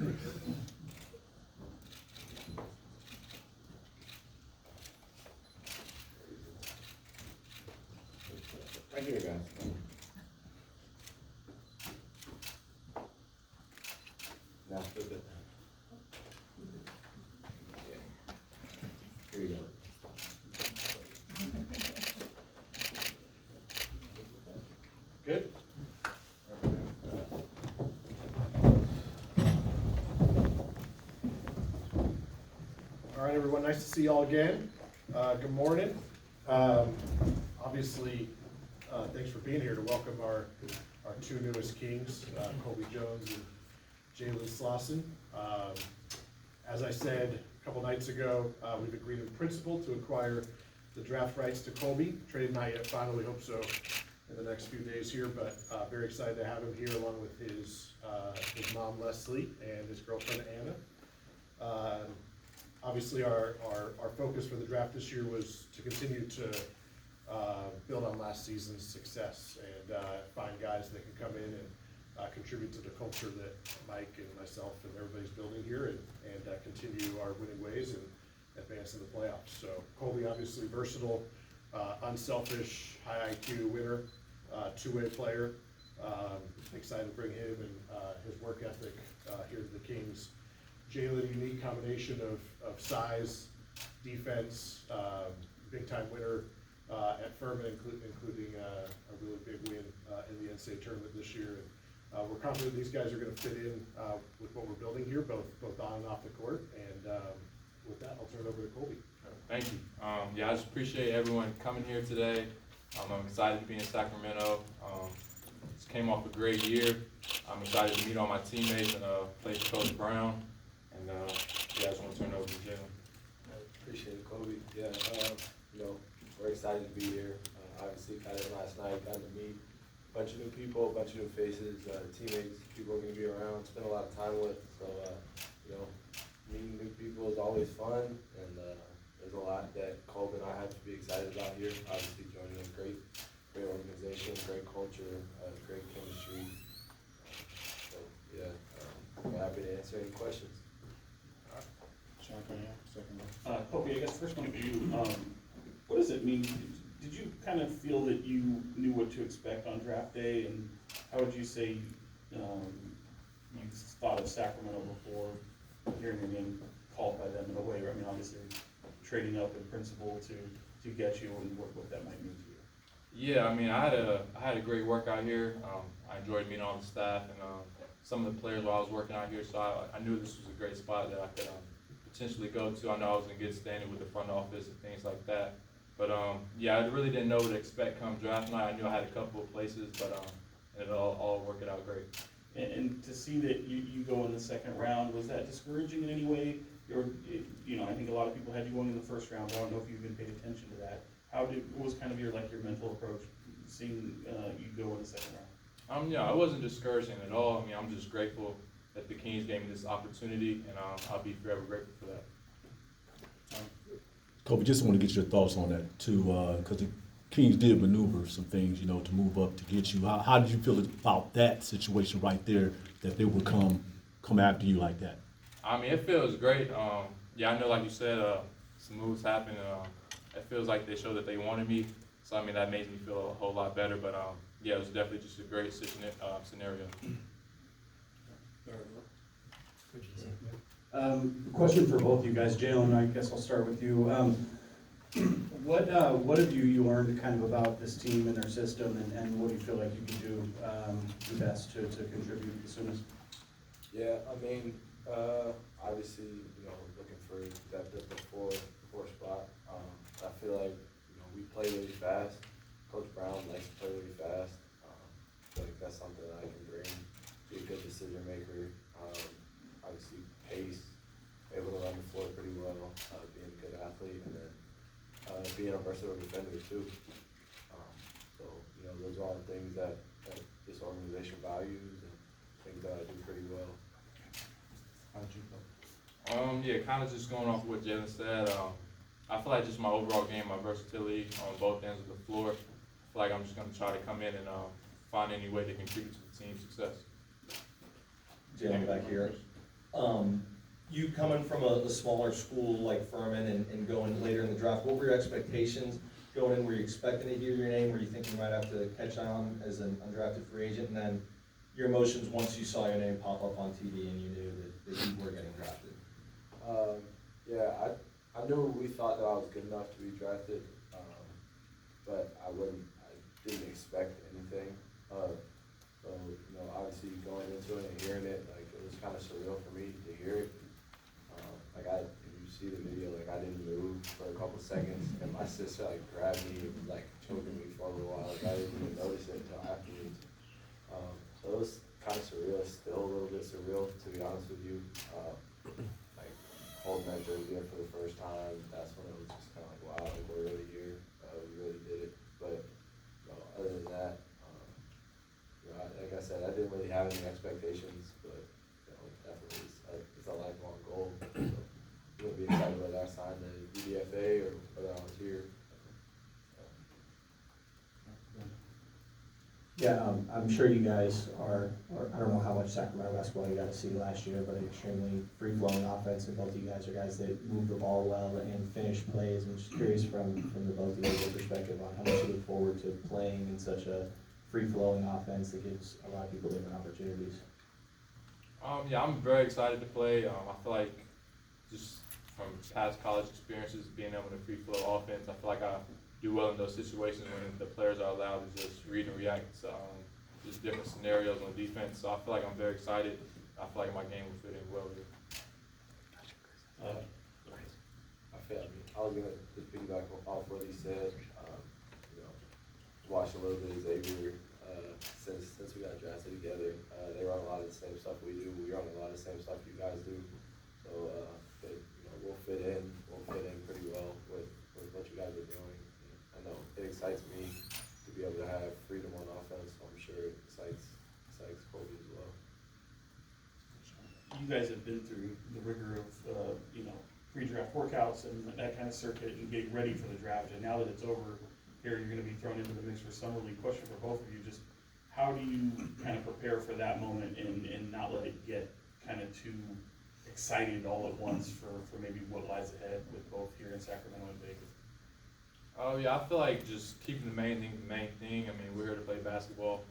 Right here, guys. Now flip it. Okay. Here you go. Good? All right, everyone, nice to see you all again. Good morning. Obviously, thanks for being here to welcome our two newest Kings, Colby Jones and Jalen Slawson. As I said a couple nights ago, we've agreed in principle to acquire the draft rights to Colby. Trade not yet final, we hope so in the next few days here, but very excited to have him here along with his mom Leslie and his girlfriend Anna. Obviously, our focus for the draft this year was to continue to build on last season's success and find guys that can come in and contribute to the culture that Mike and myself and everybody's building here and continue our winning ways and advance in the playoffs. So Colby, obviously versatile, unselfish, high IQ winner, two-way player. Excited to bring him and his work ethic here to the Kings. Jalen, unique combination of size, defense, big-time winner at Furman, including a really big win in the NCAA tournament this year. And we're confident these guys are going to fit in with what we're building here, both on and off the court. And with that, I'll turn it over to Colby. Thank you. Yeah, I just appreciate everyone coming here today. I'm excited to be in Sacramento. Just came off a great year. I'm excited to meet all my teammates and play for Coach Brown. And yeah, I just want to turn it over to Jalen. Appreciate it, Colby. Yeah, we're excited to be here. Obviously, got in last night, got to meet a bunch of new people, a bunch of new faces, teammates, people we're going to be around, spend a lot of time with. So, meeting new people is always fun, and there's a lot that Colby and I have to be excited about here. Obviously, joining a great organization, great culture, great chemistry. So, yeah, we're happy to answer any questions. Colby, I guess first one for you. What does it mean? Did you kind of feel that you knew what to expect on draft day, and how would you say you thought of Sacramento before hearing your name called by them in a way? I mean, obviously trading up in principle to get you, and what that might mean to you. Yeah, I mean, I had a great workout here. I enjoyed meeting all the staff and some of the players while I was working out here. So I knew this was a great spot that I could potentially go to. I know I was in good standing with the front office and things like that. But yeah, I really didn't know what to expect come draft night. I knew I had a couple of places, but it all worked out great. And to see that you go in the second round, was that discouraging in any way? I think a lot of people had you going in the first round, but I don't know if you've even paid attention to that. What was kind of your mental approach seeing you go in the second round? Yeah, I wasn't discouraging at all. I mean, I'm just grateful that the Kings gave me this opportunity, and I'll be forever grateful for that. Colby, just want to get your thoughts on that too, because the Kings did maneuver some things, to move up to get you. How did you feel about that situation right there, that they would come after you like that? I mean, it feels great. Yeah, I know, like you said, some moves happened. It feels like they showed that they wanted me. So, I mean, that makes me feel a whole lot better. But, yeah, it was definitely just a great scenario. Question for both you guys. Jalen, I guess I'll start with you. What have you learned kind of about this team and their system, and what do you feel like you can do best to contribute the soonest? Yeah, I mean, obviously, looking for depth at the four spot. I feel like, we play really fast. Coach Brown likes to play really fast. I feel like that's something that I can bring. Be a good decision maker. Obviously, pace, able to run the floor pretty well, being a good athlete, and then being a versatile defender too. So, those are all the things that this organization values and things that I do pretty well. How'd you go? Yeah, kind of just going off what Jalen said. I feel like just my overall game, my versatility on both ends of the floor. I feel like I'm just going to try to come in and find any way to contribute to the team's success. Jalen, back here. You coming from a smaller school like Furman and going later in the draft, what were your expectations going in? Were you expecting to hear your name? Were you thinking you might have to catch on as an undrafted free agent? And then your emotions once you saw your name pop up on TV and you knew that you were getting drafted? Yeah, I knew we thought that I was good enough to be drafted, but I didn't expect anything. So, you know, obviously going into it and hearing it, like, it was kind of surreal for me to hear it. If you see the video, like, I didn't move for a couple seconds, and my sister, like, grabbed me and was, like, choking me for a little while. Like, I didn't even notice it until afterwards. So it was kind of surreal. It's still a little bit surreal, to be honest with you. Like, holding that jersey up for the first time, that's when it was just kind of like, wow, like, we're really here. We really did it. But, you know, other than that, you know, like I said, I didn't really have any expectations, but, you know, definitely it's a lifelong goal. So, we'll be excited whether I sign the UDFA or whether I was here. Yeah, I'm sure you guys are, I don't know how much Sacramento basketball you got to see last year, but an extremely free-flowing offense, and both of you guys are guys that move the ball well and finish plays. I'm just curious from the both of you, your perspective on how much you look forward to playing in such a free-flowing offense that gives a lot of people different opportunities. Yeah, I'm very excited to play. I feel like just from past college experiences, being able to free flow offense, I feel like I do well in those situations when the players are allowed to just read and react to just different scenarios on defense. So I feel like I'm very excited. I feel like my game will fit in well here. I was gonna just piggyback off what he said. You know, watched a little bit of Xavier since we got drafted together. They run a lot of the same stuff we do. We run a lot of the same stuff you guys do. So you know, we'll fit in pretty well with what you guys are doing. I know it excites me to be able to have freedom on offense, so I'm sure it excites Colby as well. You guys have been through the rigor of, you know, pre-draft workouts and that kind of circuit and getting ready for the draft, and now that it's over, here you're gonna be thrown into the mix for summer league. Question for both of you, just how do you kind of prepare for that moment and not let it get kind of too excited all at once for maybe what lies ahead with both here in Sacramento and Vegas? Oh yeah, I feel like just keeping the main thing. I mean, we're here to play basketball.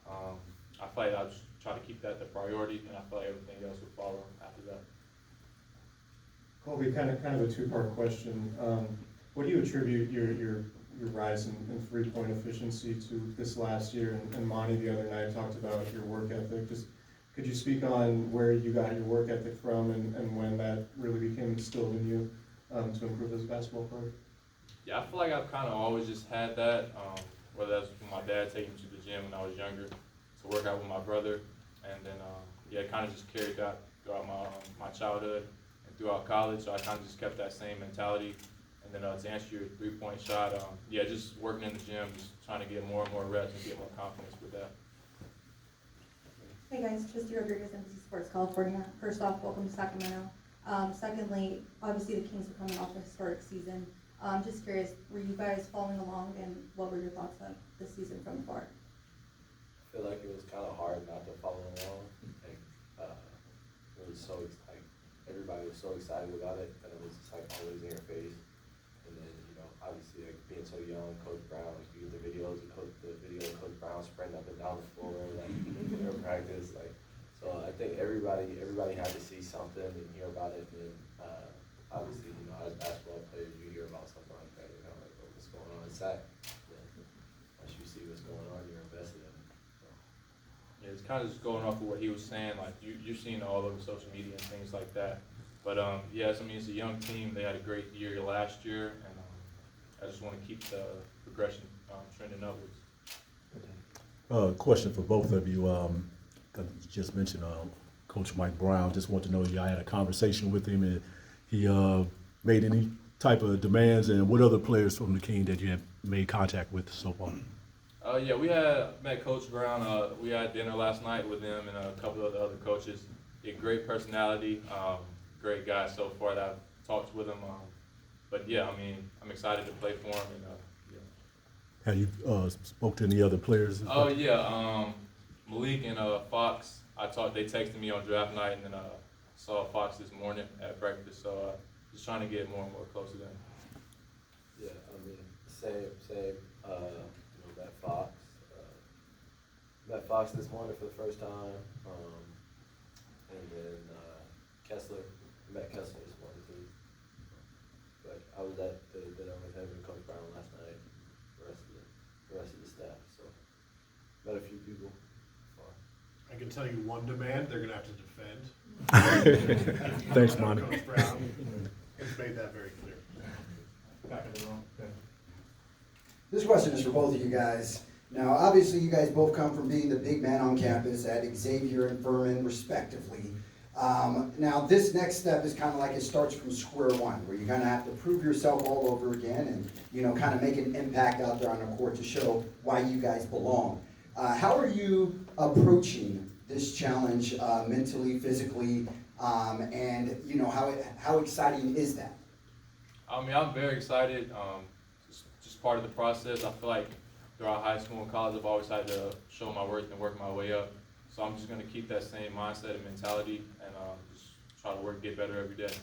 I feel like I'll just try to keep that the priority, and I feel like everything else will follow after that. Colby, kind of a two-part question. What do you attribute your rise in three-point efficiency to this last year? And Monty the other night talked about your work ethic. Just could you speak on where you got your work ethic from and when that really became instilled in you to improve as a basketball player? Yeah, I feel like I've kind of always just had that, whether that's from my dad taking me to the gym when I was younger, to work out with my brother, and then, yeah, it kind of just carried that throughout my childhood and throughout college, so I kind of just kept that same mentality. And then to answer your three-point shot, yeah, just working in the gym, just trying to get more and more reps and get more confidence with that. Hey guys, Tristy Rodriguez, NBC Sports California. First off, welcome to Sacramento. Secondly, obviously the Kings are coming off a historic season. Just curious, were you guys following along, and what were your thoughts on this season from afar? I feel like it was kind of hard not to follow along. Like, it was so like everybody was so excited about it, and it was just like always in your face. And then, you know, obviously like being so young, Coach Brown, like, you get the videos of Coach Brown sprinting up and down the floor, like in practice, like. So I think everybody had to see something and hear about it. And obviously, you know, as basketball players, you hear about something like that, you know, like what's going on in Sac. Once you see what's going on, you're invested in it. So. Yeah, it's kind of just going off of what he was saying, like you're seeing all over social media and things like that. But yes, I mean, it's a young team. They had a great year last year, and I just want to keep the progression trending upwards. Question for both of you. You just mentioned Coach Mike Brown. Just want to know if y'all had a conversation with him and he made any type of demands, and what other players from the King that you have made contact with so far? Yeah, we had met Coach Brown. We had dinner last night with him and a couple of the other coaches. He had great personality, great guy so far that I've talked with him. But yeah, I mean, I'm excited to play for him. And yeah. Have you spoke to any other players? Oh yeah, Malik and Fox. They texted me on draft night, and then saw Fox this morning at breakfast, so just trying to get more and more close to them. Yeah, I mean, same, met Fox this morning for the first time, and then, met Kessler this morning too. But I was at the dinner with him and Coach Brown last night, the rest of the staff, so, met a few people. I can tell you one demand they're gonna have to defend. Thanks, Monty. Coach Brown has made that very clear. Back in the room. This question is for both of you guys. Now, obviously, you guys both come from being the big man on campus at Xavier and Furman, respectively. Now, this next step is kind of like it starts from square one, where you're going to have to prove yourself all over again and, you know, kind of make an impact out there on the court to show why you guys belong. How are you approaching this challenge mentally, physically, and, you know, how exciting is that? I mean, I'm very excited. Just part of the process. I feel like throughout high school and college, I've always had to show my worth and work my way up. So I'm just going to keep that same mindset and mentality and just try to get better every day.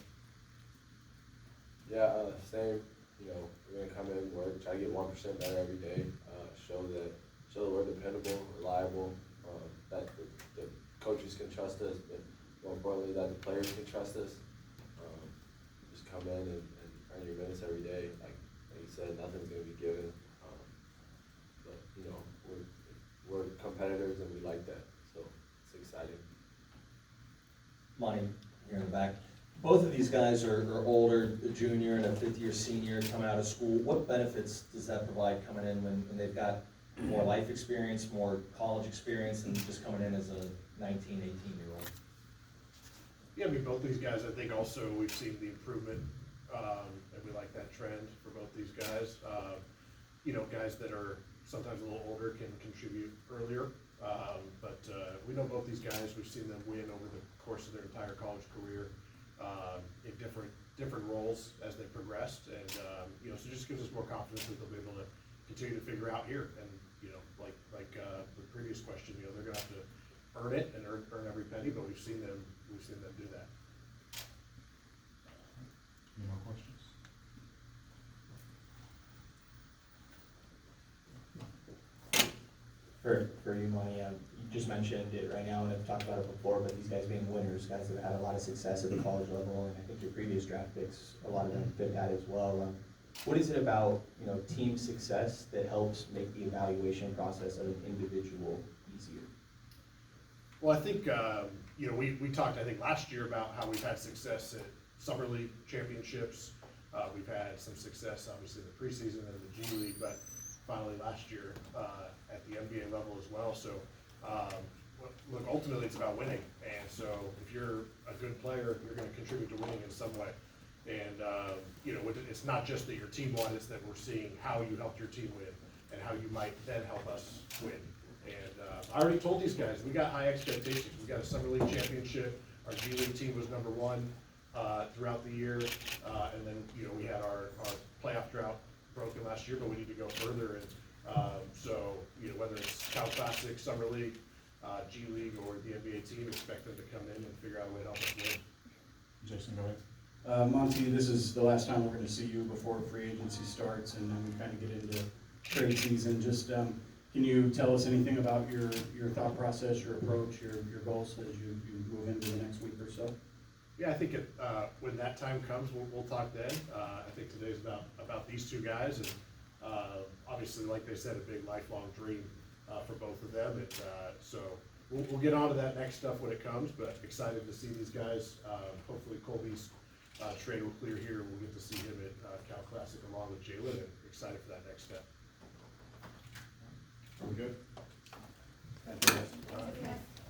Yeah, same. You know, we're gonna come in, work, try to get 1% better every day. Show that we're dependable, reliable. That the coaches can trust us, but more importantly, that the players can trust us. Just come in and earn your minutes every day. Like you said, nothing's gonna be given. But you know, we're competitors and we like that, so it's exciting. Monty, here in the back. Both of these guys are older, a junior and a fifth-year senior coming out of school. What benefits does that provide coming in when they've got more life experience, more college experience, and just coming in as a 19, 18-year-old? Yeah, I mean, both these guys, I think also we've seen the improvement, and we like that trend for both these guys. You know, guys that are sometimes a little older can contribute earlier, but we know both these guys. We've seen them win over the course of their entire college career in different roles as they progressed, and you know, so it just gives us more confidence that they'll be able to continue to figure out here. And you know, like the previous question, you know, they're gonna have to earn it and earn every penny, but we've seen them do that. Any more questions? For you, Monty, you just mentioned it right now, and I've talked about it before, but these guys being winners, guys that have had a lot of success at the college level, and I think your previous draft picks, a lot of them fit that as well. What is it about, you know, team success that helps make the evaluation process of an individual easier? Well, I think, you know, we talked, I think, last year about how we've had success at Summer League championships. We've had some success, obviously, in the preseason and the G League, but finally last year at the NBA level as well. So, look, ultimately it's about winning. And so if you're a good player, you're going to contribute to winning in some way. And, you know, it's not just that your team won, it's that we're seeing how you helped your team win and how you might then help us win. And I already told these guys, we got high expectations. We got a Summer League championship. Our G League team was #1 throughout the year. And then, you know, we had our playoff drought broken last year, but we need to go further. And so, you know, whether it's Cal Classic, Summer League, G League, or the NBA team, expect them to come in and figure out a way to help us win. Jason, go ahead. Monty, this is the last time we're gonna see you before free agency starts, and then we kind of get into trade season. Just, can you tell us anything about your thought process, your approach, your goals as you move into the next week or so? Yeah, I think when that time comes, we'll talk then. I think today's about these two guys, and obviously, like they said, a big lifelong dream for both of them. And so we'll get on to that next stuff when it comes, but excited to see these guys. Hopefully Colby's trade will clear here, and we'll get to see him at Cal Classic along with Jalen, and excited for that next step. Are we good?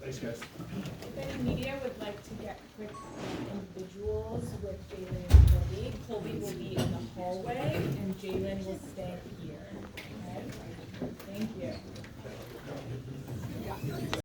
Thanks, guys. If any media would like to get quick individuals with Jalen and Colby, Colby will be in the hallway and Jalen will stay here, okay?